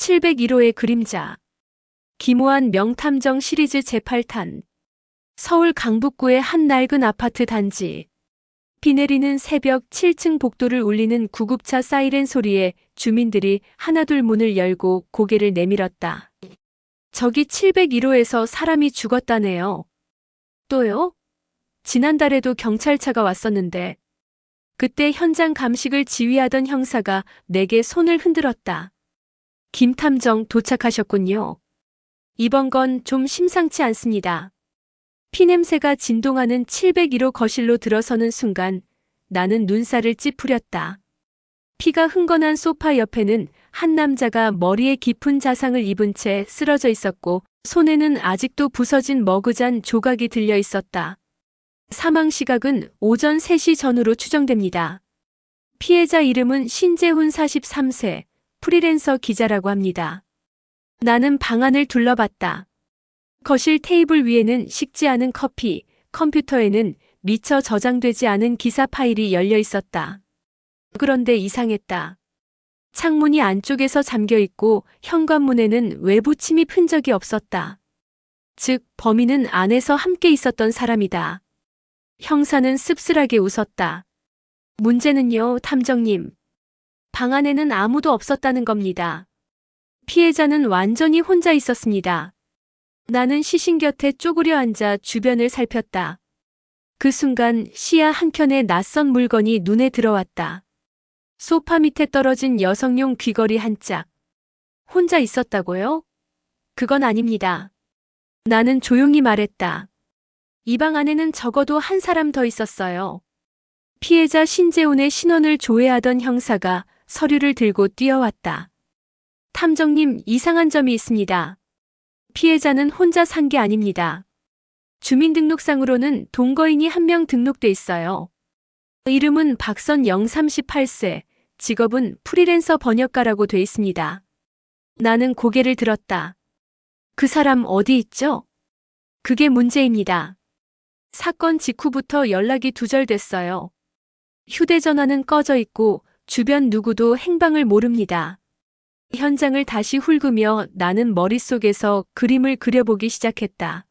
701호의 그림자. 김호환 명탐정 시리즈 제8탄. 서울 강북구의 한 낡은 아파트 단지. 비 내리는 새벽 7층 복도를 울리는 구급차 사이렌 소리에 주민들이 하나둘 문을 열고 고개를 내밀었다. 저기 701호에서 사람이 죽었다네요. 또요? 지난달에도 경찰차가 왔었는데 그때 현장 감식을 지휘하던 형사가 내게 손을 흔들었다. 김 탐정 도착하셨군요. 이번 건 좀 심상치 않습니다. 피냄새가 진동하는 701호 거실로 들어서는 순간 나는 눈살을 찌푸렸다. 피가 흥건한 소파 옆에는 한 남자가 머리에 깊은 자상을 입은 채 쓰러져 있었고 손에는 아직도 부서진 머그잔 조각이 들려 있었다. 사망 시각은 오전 3시 전후로 추정됩니다. 피해자 이름은 신재훈 43세, 프리랜서 기자라고 합니다. 나는 방 안을 둘러봤다. 거실 테이블 위에는 식지 않은 커피, 컴퓨터에는 미처 저장되지 않은 기사 파일이 열려 있었다. 그런데 이상했다. 창문이 안쪽에서 잠겨 있고 현관문에는 외부 침입 흔적이 없었다. 즉, 범인은 안에서 함께 있었던 사람이다. 형사는 씁쓸하게 웃었다. 문제는요, 탐정님. 방 안에는 아무도 없었다는 겁니다. 피해자는 완전히 혼자 있었습니다. 나는 시신 곁에 쪼그려 앉아 주변을 살폈다. 그 순간 시야 한켠에 낯선 물건이 눈에 들어왔다. 소파 밑에 떨어진 여성용 귀걸이 한 짝. 혼자 있었다고요? 그건 아닙니다. 나는 조용히 말했다. 이 방 안에는 적어도 한 사람 더 있었어요. 피해자 신재훈의 신원을 조회하던 형사가 서류를 들고 뛰어왔다. 탐정님, 이상한 점이 있습니다. 피해자는 혼자 산 게 아닙니다. 주민등록상으로는 동거인이 한 명 등록돼 있어요. 이름은 박선영 38세, 직업은 프리랜서 번역가라고 돼 있습니다. 나는 고개를 들었다. 그 사람 어디 있죠? 그게 문제입니다. 사건 직후부터 연락이 두절됐어요. 휴대전화는 꺼져 있고 주변 누구도 행방을 모릅니다. 현장을 다시 훑으며 나는 머릿속에서 그림을 그려보기 시작했다.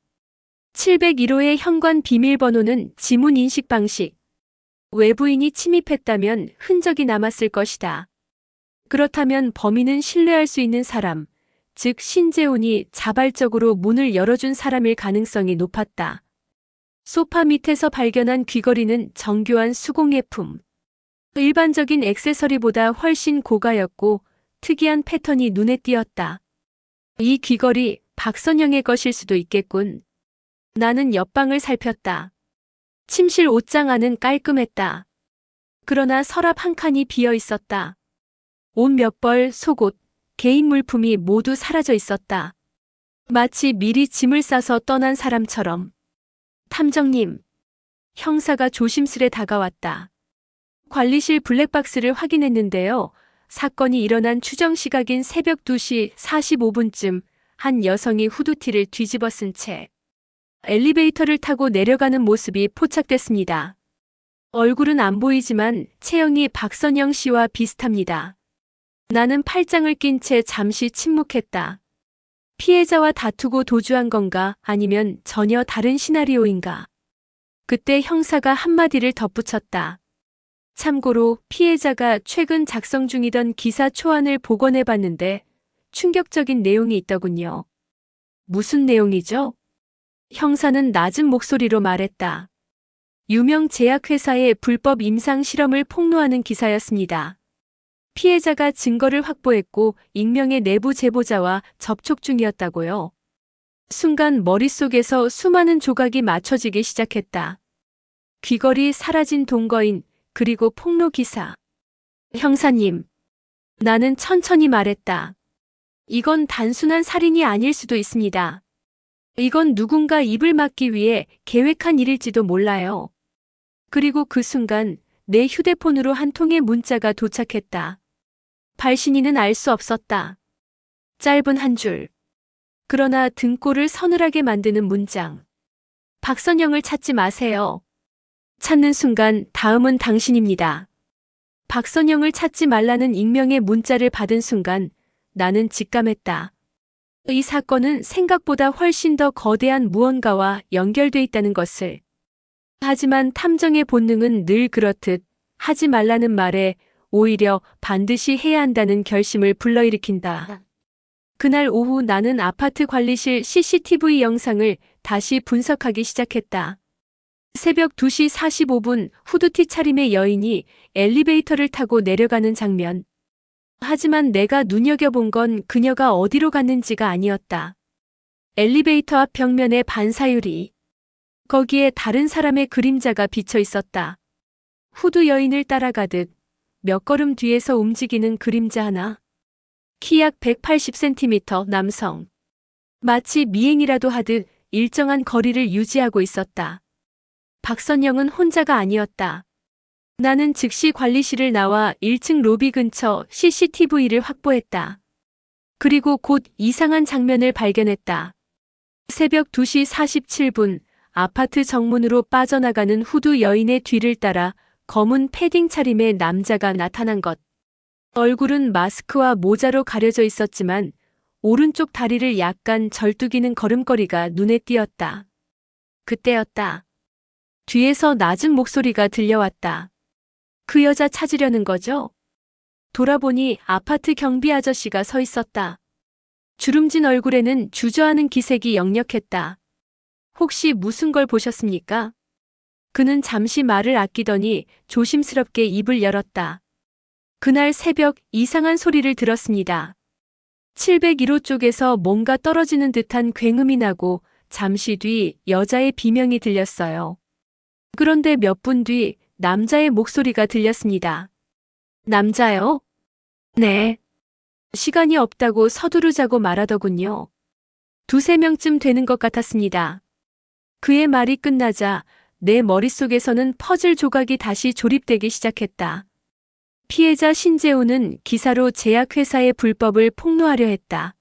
701호의 현관 비밀번호는 지문 인식 방식. 외부인이 침입했다면 흔적이 남았을 것이다. 그렇다면 범인은 신뢰할 수 있는 사람, 즉 신재훈이 자발적으로 문을 열어준 사람일 가능성이 높았다. 소파 밑에서 발견한 귀걸이는 정교한 수공예품. 일반적인 액세서리보다 훨씬 고가였고 특이한 패턴이 눈에 띄었다. 이 귀걸이 박선영의 것일 수도 있겠군. 나는 옆방을 살폈다. 침실 옷장 안은 깔끔했다. 그러나 서랍 한 칸이 비어 있었다. 옷 몇 벌, 속옷, 개인 물품이 모두 사라져 있었다. 마치 미리 짐을 싸서 떠난 사람처럼. 탐정님. 형사가 조심스레 다가왔다. 관리실 블랙박스를 확인했는데요. 사건이 일어난 추정 시각인 새벽 2시 45분쯤 한 여성이 후드티를 뒤집어 쓴 채 엘리베이터를 타고 내려가는 모습이 포착됐습니다. 얼굴은 안 보이지만 체형이 박선영 씨와 비슷합니다. 나는 팔짱을 낀 채 잠시 침묵했다. 피해자와 다투고 도주한 건가 아니면 전혀 다른 시나리오인가. 그때 형사가 한마디를 덧붙였다. 참고로 피해자가 최근 작성 중이던 기사 초안을 복원해봤는데 충격적인 내용이 있더군요. 무슨 내용이죠? 형사는 낮은 목소리로 말했다. 유명 제약회사의 불법 임상 실험을 폭로하는 기사였습니다. 피해자가 증거를 확보했고 익명의 내부 제보자와 접촉 중이었다고요. 순간 머릿속에서 수많은 조각이 맞춰지기 시작했다. 귀걸이, 사라진 동거인, 그리고 폭로 기사. 형사님. 나는 천천히 말했다. 이건 단순한 살인이 아닐 수도 있습니다. 이건 누군가 입을 막기 위해 계획한 일일지도 몰라요. 그리고 그 순간 내 휴대폰으로 한 통의 문자가 도착했다. 발신인은 알 수 없었다. 짧은 한 줄. 그러나 등골을 서늘하게 만드는 문장. 박선영을 찾지 마세요. 찾는 순간 다음은 당신입니다. 박선영을 찾지 말라는 익명의 문자를 받은 순간 나는 직감했다. 이 사건은 생각보다 훨씬 더 거대한 무언가와 연결돼 있다는 것을. 하지만 탐정의 본능은 늘 그렇듯 하지 말라는 말에 오히려 반드시 해야 한다는 결심을 불러일으킨다. 그날 오후 나는 아파트 관리실 CCTV 영상을 다시 분석하기 시작했다. 새벽 2시 45분 후드티 차림의 여인이 엘리베이터를 타고 내려가는 장면. 하지만 내가 눈여겨본 건 그녀가 어디로 갔는지가 아니었다. 엘리베이터 앞 벽면의 반사유리. 거기에 다른 사람의 그림자가 비쳐 있었다. 후드 여인을 따라가듯 몇 걸음 뒤에서 움직이는 그림자 하나. 키 약 180cm 남성. 마치 미행이라도 하듯 일정한 거리를 유지하고 있었다. 박선영은 혼자가 아니었다. 나는 즉시 관리실을 나와 1층 로비 근처 CCTV를 확보했다. 그리고 곧 이상한 장면을 발견했다. 새벽 2시 47분 아파트 정문으로 빠져나가는 후드 여인의 뒤를 따라 검은 패딩 차림의 남자가 나타난 것. 얼굴은 마스크와 모자로 가려져 있었지만 오른쪽 다리를 약간 절뚝이는 걸음걸이가 눈에 띄었다. 그때였다. 뒤에서 낮은 목소리가 들려왔다. 그 여자 찾으려는 거죠? 돌아보니 아파트 경비 아저씨가 서 있었다. 주름진 얼굴에는 주저하는 기색이 역력했다. 혹시 무슨 걸 보셨습니까? 그는 잠시 말을 아끼더니 조심스럽게 입을 열었다. 그날 새벽 이상한 소리를 들었습니다. 701호 쪽에서 뭔가 떨어지는 듯한 굉음이 나고 잠시 뒤 여자의 비명이 들렸어요. 그런데 몇 분 뒤 남자의 목소리가 들렸습니다. 남자요? 네. 시간이 없다고 서두르자고 말하더군요. 2~3명쯤 되는 것 같았습니다. 그의 말이 끝나자 내 머릿속에서는 퍼즐 조각이 다시 조립되기 시작했다. 피해자 신재호는 기사로 제약회사의 불법을 폭로하려 했다.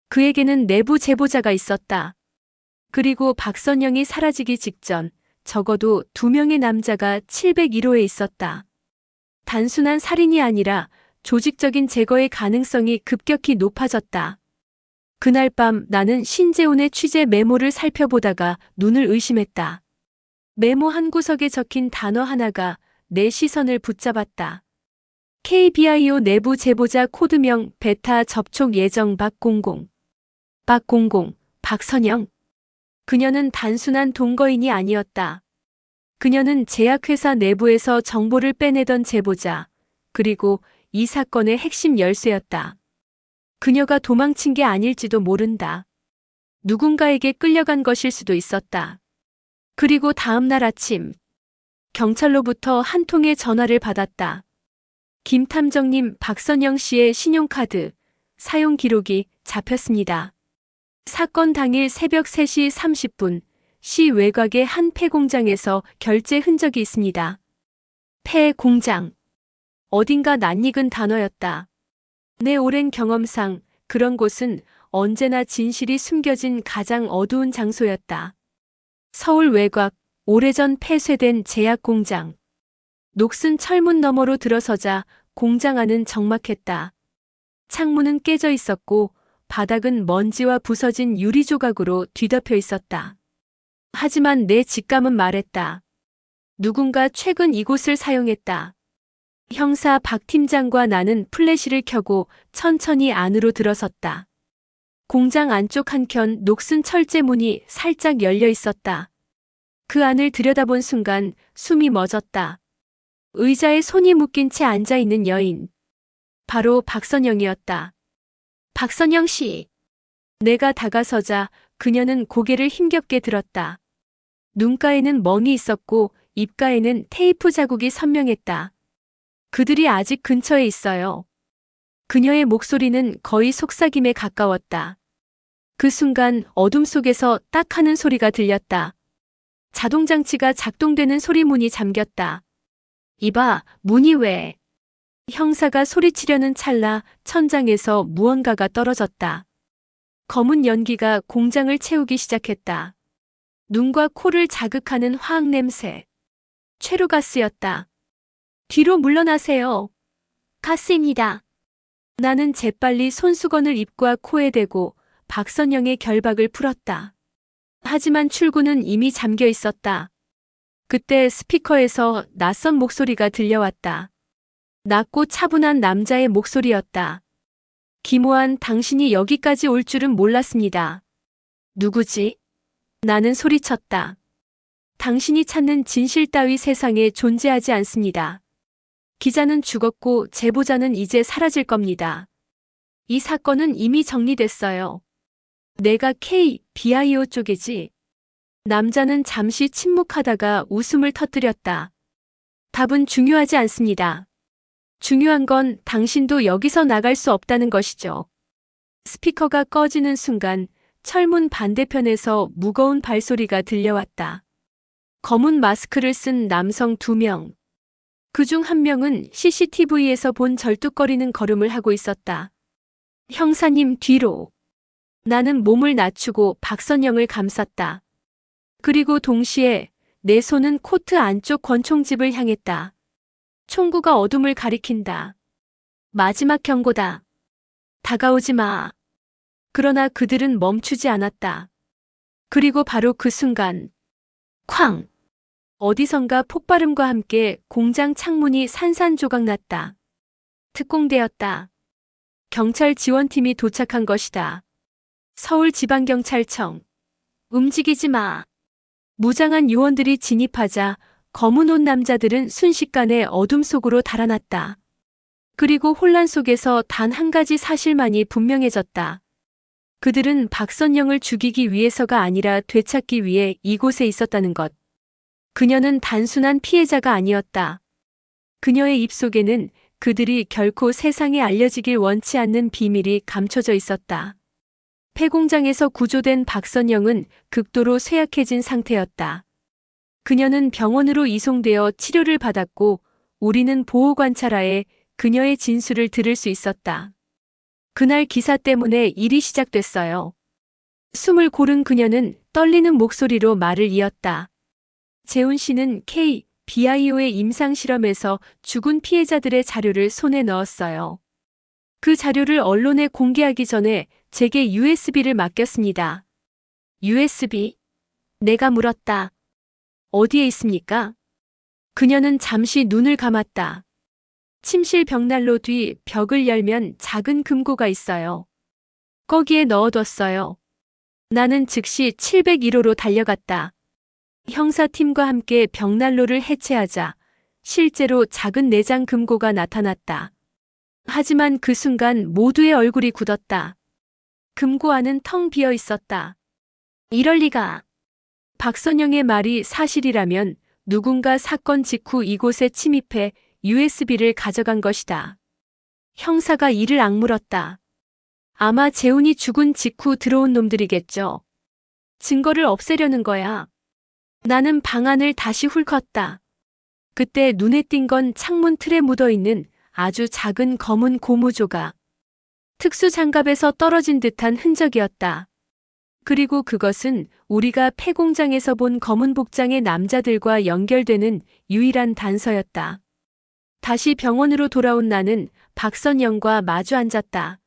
그에게는 내부 제보자가 있었다. 그리고 박선영이 사라지기 직전 적어도 2명의 남자가 701호에 있었다. 단순한 살인이 아니라 조직적인 제거의 가능성이 급격히 높아졌다. 그날 밤 나는 신재훈의 취재 메모를 살펴보다가 눈을 의심했다. 메모 한 구석에 적힌 단어 하나가 내 시선을 붙잡았다. KBIO 내부 제보자 코드명 베타 접촉 예정 박공공. 박공공, 박선영. 그녀는 단순한 동거인이 아니었다. 그녀는 제약회사 내부에서 정보를 빼내던 제보자, 그리고 이 사건의 핵심 열쇠였다. 그녀가 도망친 게 아닐지도 모른다. 누군가에게 끌려간 것일 수도 있었다. 그리고 다음 날 아침, 경찰로부터 한 통의 전화를 받았다. 김 탐정님, 박선영 씨의 신용카드 사용 기록이 잡혔습니다. 사건 당일 새벽 3시 30분 시 외곽의 한 폐공장에서 결제 흔적이 있습니다. 폐공장. 어딘가 낯익은 단어였다. 내 오랜 경험상 그런 곳은 언제나 진실이 숨겨진 가장 어두운 장소였다. 서울 외곽, 오래전 폐쇄된 제약공장. 녹슨 철문 너머로 들어서자 공장 안은 적막했다. 창문은 깨져 있었고 바닥은 먼지와 부서진 유리 조각으로 뒤덮여 있었다. 하지만 내 직감은 말했다. 누군가 최근 이곳을 사용했다. 형사 박 팀장과 나는 플래시를 켜고 천천히 안으로 들어섰다. 공장 안쪽 한켠 녹슨 철제 문이 살짝 열려 있었다. 그 안을 들여다본 순간 숨이 멎었다. 의자에 손이 묶인 채 앉아있는 여인. 바로 박선영이었다. 박선영 씨. 내가 다가서자 그녀는 고개를 힘겹게 들었다. 눈가에는 멍이 있었고 입가에는 테이프 자국이 선명했다. 그들이 아직 근처에 있어요. 그녀의 목소리는 거의 속삭임에 가까웠다. 그 순간 어둠 속에서 딱 하는 소리가 들렸다. 자동장치가 작동되는 소리문이 잠겼다. 이봐, 문이 왜? 형사가 소리치려는 찰나 천장에서 무언가가 떨어졌다. 검은 연기가 공장을 채우기 시작했다. 눈과 코를 자극하는 화학 냄새. 최루가스였다. 뒤로 물러나세요. 가스입니다. 나는 재빨리 손수건을 입과 코에 대고 박선영의 결박을 풀었다. 하지만 출구는 이미 잠겨 있었다. 그때 스피커에서 낯선 목소리가 들려왔다. 낮고 차분한 남자의 목소리였다. 김호한, 당신이 여기까지 올 줄은 몰랐습니다. 누구지? 나는 소리쳤다. 당신이 찾는 진실 따위 세상에 존재하지 않습니다. 기자는 죽었고 제보자는 이제 사라질 겁니다. 이 사건은 이미 정리됐어요. 내가 KBIO 쪽이지. 남자는 잠시 침묵하다가 웃음을 터뜨렸다. 답은 중요하지 않습니다. 중요한 건 당신도 여기서 나갈 수 없다는 것이죠. 스피커가 꺼지는 순간 철문 반대편에서 무거운 발소리가 들려왔다. 검은 마스크를 쓴 남성 2명. 그중 한 명은 CCTV에서 본 절뚝거리는 걸음을 하고 있었다. 형사님 뒤로. 나는 몸을 낮추고 박선영을 감쌌다. 그리고 동시에 내 손은 코트 안쪽 권총집을 향했다. 총구가 어둠을 가리킨다. 마지막 경고다. 다가오지 마. 그러나 그들은 멈추지 않았다. 그리고 바로 그 순간 쾅! 어디선가 폭발음과 함께 공장 창문이 산산조각났다. 특공대였다. 경찰 지원팀이 도착한 것이다. 서울지방경찰청. 움직이지 마. 무장한 요원들이 진입하자 검은 옷 남자들은 순식간에 어둠 속으로 달아났다. 그리고 혼란 속에서 단 한 가지 사실만이 분명해졌다. 그들은 박선영을 죽이기 위해서가 아니라 되찾기 위해 이곳에 있었다는 것. 그녀는 단순한 피해자가 아니었다. 그녀의 입속에는 그들이 결코 세상에 알려지길 원치 않는 비밀이 감춰져 있었다. 폐공장에서 구조된 박선영은 극도로 쇠약해진 상태였다. 그녀는 병원으로 이송되어 치료를 받았고 우리는 보호관찰하에 그녀의 진술을 들을 수 있었다. 그날 기사 때문에 일이 시작됐어요. 숨을 고른 그녀는 떨리는 목소리로 말을 이었다. 재훈 씨는 KBIO의 임상실험에서 죽은 피해자들의 자료를 손에 넣었어요. 그 자료를 언론에 공개하기 전에 제게 USB를 맡겼습니다. USB? 내가 물었다. 어디에 있습니까? 그녀는 잠시 눈을 감았다. 침실 벽난로 뒤 벽을 열면 작은 금고가 있어요. 거기에 넣어뒀어요. 나는 즉시 701호로 달려갔다. 형사팀과 함께 벽난로를 해체하자 실제로 작은 내장 금고가 나타났다. 하지만 그 순간 모두의 얼굴이 굳었다. 금고 안은 텅 비어 있었다. 이럴 리가. 박선영의 말이 사실이라면 누군가 사건 직후 이곳에 침입해 USB를 가져간 것이다. 형사가 이를 악물었다. 아마 재훈이 죽은 직후 들어온 놈들이겠죠. 증거를 없애려는 거야. 나는 방안을 다시 훑었다. 그때 눈에 띈 건 창문 틀에 묻어있는 아주 작은 검은 고무 조각. 특수장갑에서 떨어진 듯한 흔적이었다. 그리고 그것은 우리가 폐공장에서 본 검은 복장의 남자들과 연결되는 유일한 단서였다. 다시 병원으로 돌아온 나는 박선영과 마주 앉았다.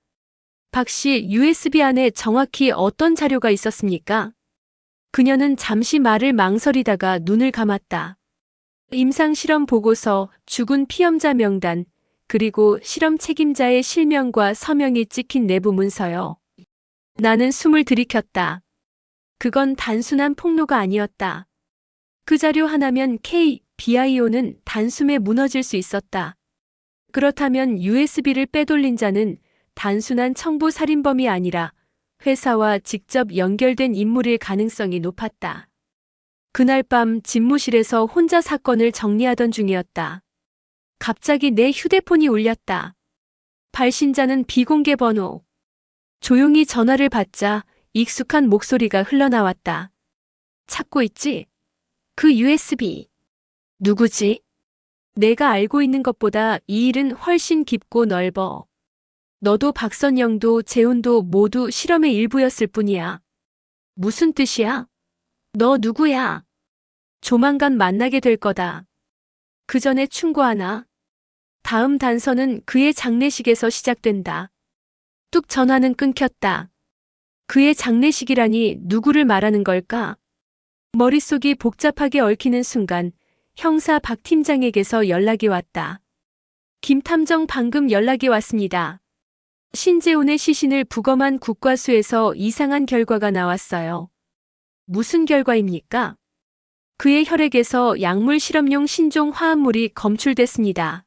박 씨, USB 안에 정확히 어떤 자료가 있었습니까? 그녀는 잠시 말을 망설이다가 눈을 감았다. 임상실험 보고서, 죽은 피험자 명단, 그리고 실험 책임자의 실명과 서명이 찍힌 내부 문서요. 나는 숨을 들이켰다. 그건 단순한 폭로가 아니었다. 그 자료 하나면 KBIO는 단숨에 무너질 수 있었다. 그렇다면 USB를 빼돌린 자는 단순한 청부 살인범이 아니라 회사와 직접 연결된 인물일 가능성이 높았다. 그날 밤 집무실에서 혼자 사건을 정리하던 중이었다. 갑자기 내 휴대폰이 울렸다. 발신자는 비공개 번호. 조용히 전화를 받자 익숙한 목소리가 흘러나왔다. 찾고 있지? 그 USB. 누구지? 내가 알고 있는 것보다 이 일은 훨씬 깊고 넓어. 너도 박선영도 재훈도 모두 실험의 일부였을 뿐이야. 무슨 뜻이야? 너 누구야? 조만간 만나게 될 거다. 그 전에 충고 하나. 다음 단서는 그의 장례식에서 시작된다. 뚝 전화는 끊겼다. 그의 장례식이라니 누구를 말하는 걸까? 머릿속이 복잡하게 얽히는 순간 형사 박 팀장에게서 연락이 왔다. 김 탐정 방금 연락이 왔습니다. 신재훈의 시신을 부검한 국과수에서 이상한 결과가 나왔어요. 무슨 결과입니까? 그의 혈액에서 약물 실험용 신종 화합물이 검출됐습니다.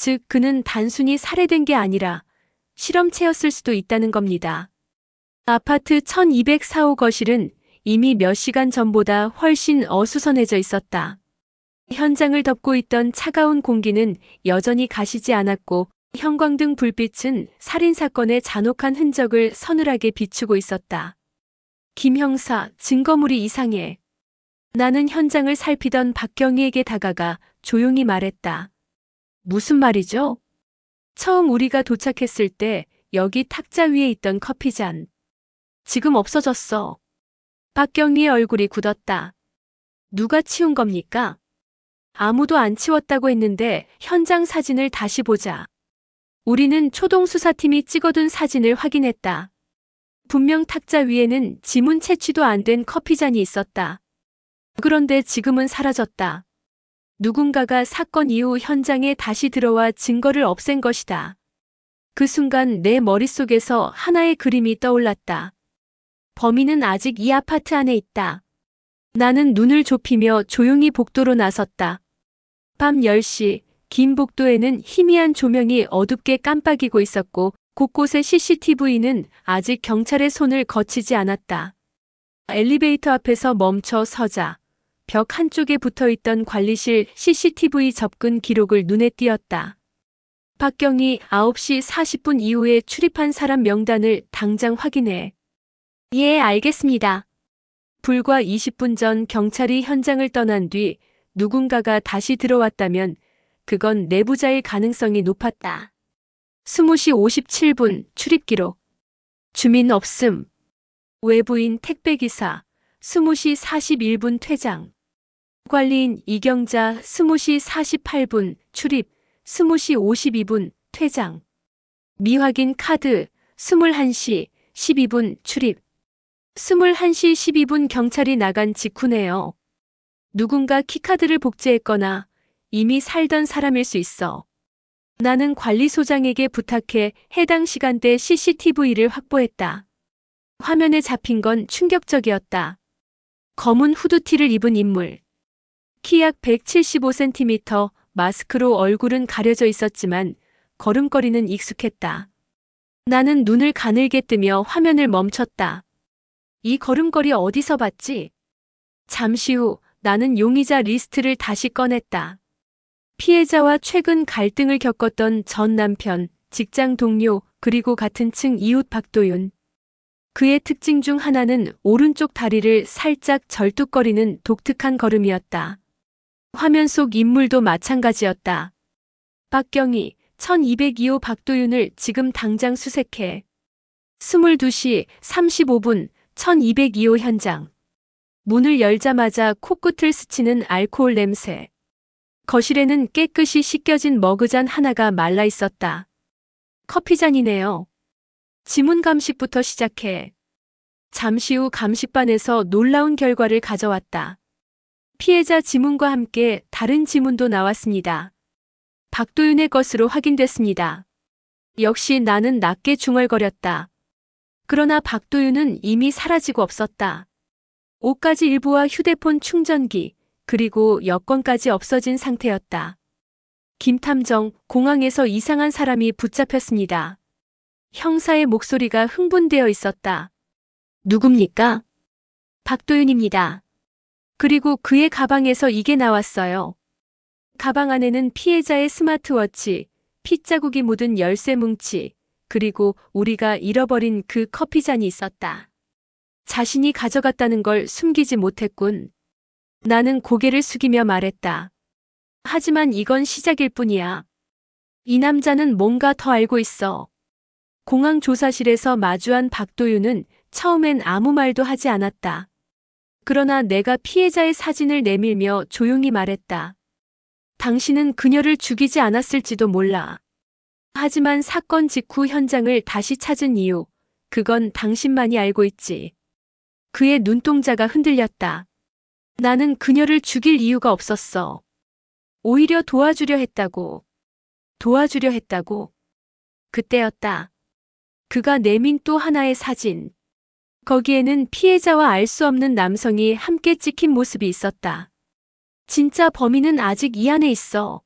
즉, 그는 단순히 살해된 게 아니라 실험체였을 수도 있다는 겁니다. 아파트 1204호 거실은 이미 몇 시간 전보다 훨씬 어수선해져 있었다. 현장을 덮고 있던 차가운 공기는 여전히 가시지 않았고 형광등 불빛은 살인사건의 잔혹한 흔적을 서늘하게 비추고 있었다. 김 형사, 증거물이 이상해. 나는 현장을 살피던 박경희에게 다가가 조용히 말했다. 무슨 말이죠? 처음 우리가 도착했을 때 여기 탁자 위에 있던 커피잔. 지금 없어졌어. 박경희의 얼굴이 굳었다. 누가 치운 겁니까? 아무도 안 치웠다고 했는데 현장 사진을 다시 보자. 우리는 초동수사팀이 찍어둔 사진을 확인했다. 분명 탁자 위에는 지문 채취도 안 된 커피잔이 있었다. 그런데 지금은 사라졌다. 누군가가 사건 이후 현장에 다시 들어와 증거를 없앤 것이다. 그 순간 내 머릿속에서 하나의 그림이 떠올랐다. 범인은 아직 이 아파트 안에 있다. 나는 눈을 좁히며 조용히 복도로 나섰다. 밤 10시, 긴 복도에는 희미한 조명이 어둡게 깜빡이고 있었고 곳곳의 CCTV는 아직 경찰의 손을 거치지 않았다. 엘리베이터 앞에서 멈춰 서자 벽 한쪽에 붙어있던 관리실 CCTV 접근 기록을 눈에 띄었다. 박경희 9시 40분 이후에 출입한 사람 명단을 당장 확인해. 예, 알겠습니다. 불과 20분 전 경찰이 현장을 떠난 뒤 누군가가 다시 들어왔다면 그건 내부자일 가능성이 높았다. 20시 57분 출입 기록. 주민 없음. 외부인 택배기사 20시 41분 퇴장. 관리인 이경자 20시 48분 출입 20시 52분 퇴장. 미확인 카드 21시 12분 출입 21시 12분 경찰이 나간 직후네요. 누군가 키카드를 복제했거나 이미 살던 사람일 수 있어. 나는 관리소장에게 부탁해 해당 시간대 CCTV를 확보했다. 화면에 잡힌 건 충격적이었다. 검은 후드티를 입은 인물. 키 약 175cm, 마스크로 얼굴은 가려져 있었지만 걸음걸이는 익숙했다. 나는 눈을 가늘게 뜨며 화면을 멈췄다. 이 걸음걸이 어디서 봤지? 잠시 후 나는 용의자 리스트를 다시 꺼냈다. 피해자와 최근 갈등을 겪었던 전 남편, 직장 동료, 그리고 같은 층 이웃 박도윤. 그의 특징 중 하나는 오른쪽 다리를 살짝 절뚝거리는 독특한 걸음이었다. 화면 속 인물도 마찬가지였다. 박경희, 1202호 박도윤을 지금 당장 수색해. 22시 35분 1202호 현장. 문을 열자마자 코끝을 스치는 알코올 냄새. 거실에는 깨끗이 씻겨진 머그잔 하나가 말라 있었다. 커피잔이네요. 지문 감식부터 시작해. 잠시 후 감식반에서 놀라운 결과를 가져왔다. 피해자 지문과 함께 다른 지문도 나왔습니다. 박도윤의 것으로 확인됐습니다. 역시 나는 낮게 중얼거렸다. 그러나 박도윤은 이미 사라지고 없었다. 옷가지 일부와 휴대폰 충전기, 그리고 여권까지 없어진 상태였다. 김 탐정, 공항에서 이상한 사람이 붙잡혔습니다. 형사의 목소리가 흥분되어 있었다. 누굽니까? 박도윤입니다. 그리고 그의 가방에서 이게 나왔어요. 가방 안에는 피해자의 스마트워치, 핏자국이 묻은 열쇠 뭉치, 그리고 우리가 잃어버린 그 커피잔이 있었다. 자신이 가져갔다는 걸 숨기지 못했군. 나는 고개를 숙이며 말했다. 하지만 이건 시작일 뿐이야. 이 남자는 뭔가 더 알고 있어. 공항 조사실에서 마주한 박도윤은 처음엔 아무 말도 하지 않았다. 그러나 내가 피해자의 사진을 내밀며 조용히 말했다. 당신은 그녀를 죽이지 않았을지도 몰라. 하지만 사건 직후 현장을 다시 찾은 이유, 그건 당신만이 알고 있지. 그의 눈동자가 흔들렸다. 나는 그녀를 죽일 이유가 없었어. 오히려 도와주려 했다고. 도와주려 했다고. 그때였다. 그가 내민 또 하나의 사진. 거기에는 피해자와 알 수 없는 남성이 함께 찍힌 모습이 있었다. 진짜 범인은 아직 이 안에 있어.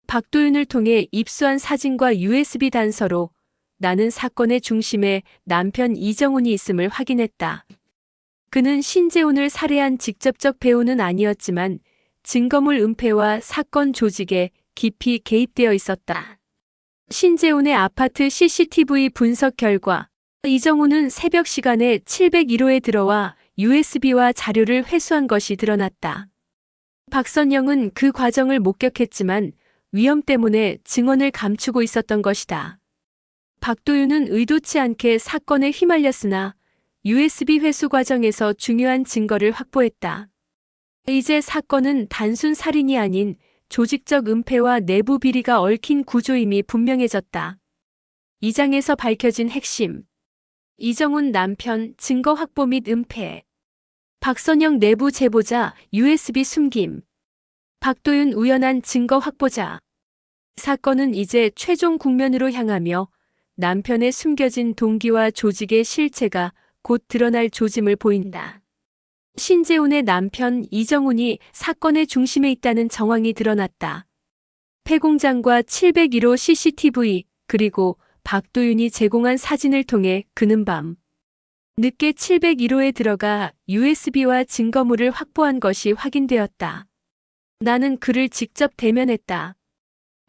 박도윤을 통해 입수한 사진과 USB 단서로 나는 사건의 중심에 남편 이정훈이 있음을 확인했다. 그는 신재훈을 살해한 직접적 배우는 아니었지만 증거물 은폐와 사건 조직에 깊이 개입되어 있었다. 신재훈의 아파트 CCTV 분석 결과 이정훈은 새벽 시간에 701호에 들어와 USB와 자료를 회수한 것이 드러났다. 박선영은 그 과정을 목격했지만 위험 때문에 증언을 감추고 있었던 것이다. 박도윤은 의도치 않게 사건에 휘말렸으나 USB 회수 과정에서 중요한 증거를 확보했다. 이제 사건은 단순 살인이 아닌 조직적 은폐와 내부 비리가 얽힌 구조임이 분명해졌다. 이 장에서 밝혀진 핵심. 이정훈 남편 증거 확보 및 은폐. 박선영 내부 제보자 USB 숨김. 박도윤 우연한 증거 확보자. 사건은 이제 최종 국면으로 향하며 남편의 숨겨진 동기와 조직의 실체가 곧 드러날 조짐을 보인다. 신재훈의 남편 이정훈이 사건의 중심에 있다는 정황이 드러났다. 폐공장과 701호 CCTV 그리고 박도윤이 제공한 사진을 통해 그는 밤 늦게 701호에 들어가 USB와 증거물을 확보한 것이 확인되었다. 나는 그를 직접 대면했다.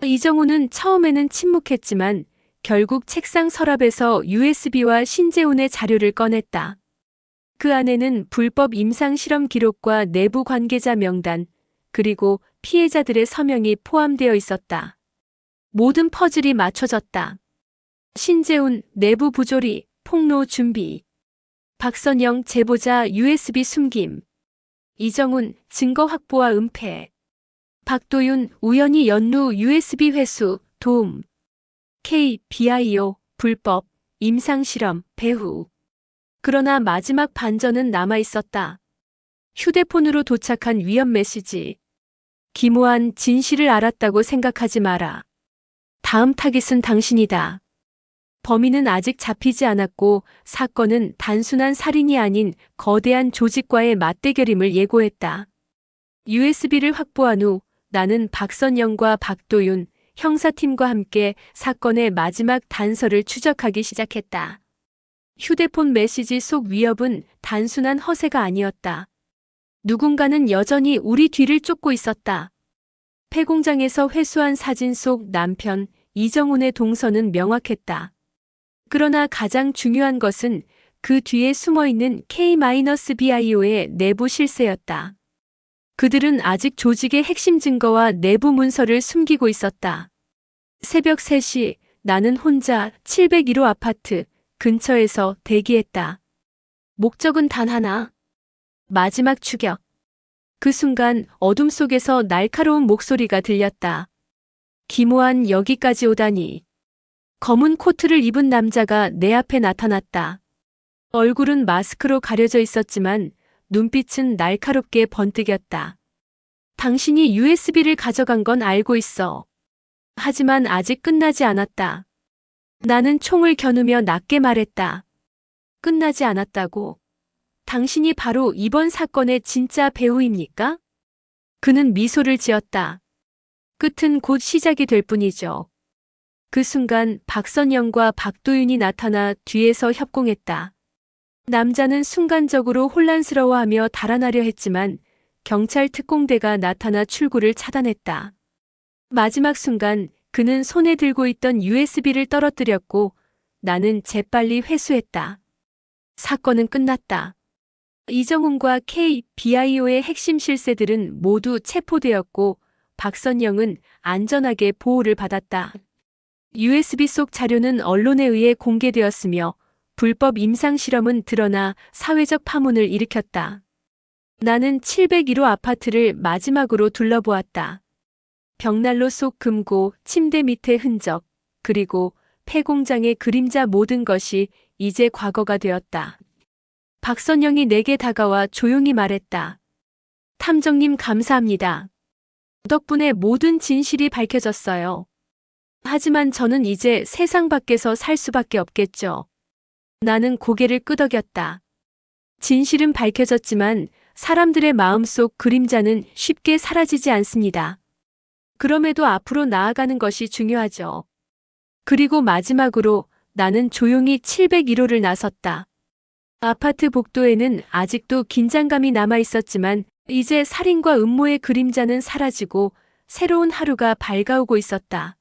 이정훈은 처음에는 침묵했지만 결국 책상 서랍에서 USB와 신재훈의 자료를 꺼냈다. 그 안에는 불법 임상실험 기록과 내부 관계자 명단, 그리고 피해자들의 서명이 포함되어 있었다. 모든 퍼즐이 맞춰졌다. 신재훈 내부 부조리, 폭로 준비. 박선영 제보자 USB 숨김. 이정훈 증거 확보와 은폐. 박도윤 우연히 연루 USB 회수, 도움. KBIO 불법 임상실험 배후. 그러나 마지막 반전은 남아있었다. 휴대폰으로 도착한 위험 메시지. 김호한 진실을 알았다고 생각하지 마라. 다음 타깃은 당신이다. 범인은 아직 잡히지 않았고 사건은 단순한 살인이 아닌 거대한 조직과의 맞대결임을 예고했다. USB를 확보한 후 나는 박선영과 박도윤, 형사팀과 함께 사건의 마지막 단서를 추적하기 시작했다. 휴대폰 메시지 속 위협은 단순한 허세가 아니었다. 누군가는 여전히 우리 뒤를 쫓고 있었다. 폐공장에서 회수한 사진 속 남편 이정훈의 동선은 명확했다. 그러나 가장 중요한 것은 그 뒤에 숨어있는 K-BIO의 내부 실세였다. 그들은 아직 조직의 핵심 증거와 내부 문서를 숨기고 있었다. 새벽 3시 나는 혼자 701호 아파트 근처에서 대기했다. 목적은 단 하나. 마지막 추격. 그 순간 어둠 속에서 날카로운 목소리가 들렸다. 김호한 여기까지 오다니. 검은 코트를 입은 남자가 내 앞에 나타났다. 얼굴은 마스크로 가려져 있었지만 눈빛은 날카롭게 번뜩였다. 당신이 USB를 가져간 건 알고 있어. 하지만 아직 끝나지 않았다. 나는 총을 겨누며 낮게 말했다. 끝나지 않았다고. 당신이 바로 이번 사건의 진짜 배우입니까? 그는 미소를 지었다. 끝은 곧 시작이 될 뿐이죠. 그 순간 박선영과 박도윤이 나타나 뒤에서 협공했다. 남자는 순간적으로 혼란스러워하며 달아나려 했지만 경찰 특공대가 나타나 출구를 차단했다. 마지막 순간 그는 손에 들고 있던 USB를 떨어뜨렸고 나는 재빨리 회수했다. 사건은 끝났다. 이정훈과 KBIO의 핵심 실세들은 모두 체포되었고 박선영은 안전하게 보호를 받았다. USB 속 자료는 언론에 의해 공개되었으며 불법 임상실험은 드러나 사회적 파문을 일으켰다. 나는 701호 아파트를 마지막으로 둘러보았다. 벽난로 속 금고, 침대 밑의 흔적, 그리고 폐공장의 그림자 모든 것이 이제 과거가 되었다. 박선영이 내게 다가와 조용히 말했다. 탐정님 감사합니다. 덕분에 모든 진실이 밝혀졌어요. 하지만 저는 이제 세상 밖에서 살 수밖에 없겠죠. 나는 고개를 끄덕였다. 진실은 밝혀졌지만 사람들의 마음속 그림자는 쉽게 사라지지 않습니다. 그럼에도 앞으로 나아가는 것이 중요하죠. 그리고 마지막으로 나는 조용히 701호를 나섰다. 아파트 복도에는 아직도 긴장감이 남아 있었지만 이제 살인과 음모의 그림자는 사라지고 새로운 하루가 밝아오고 있었다.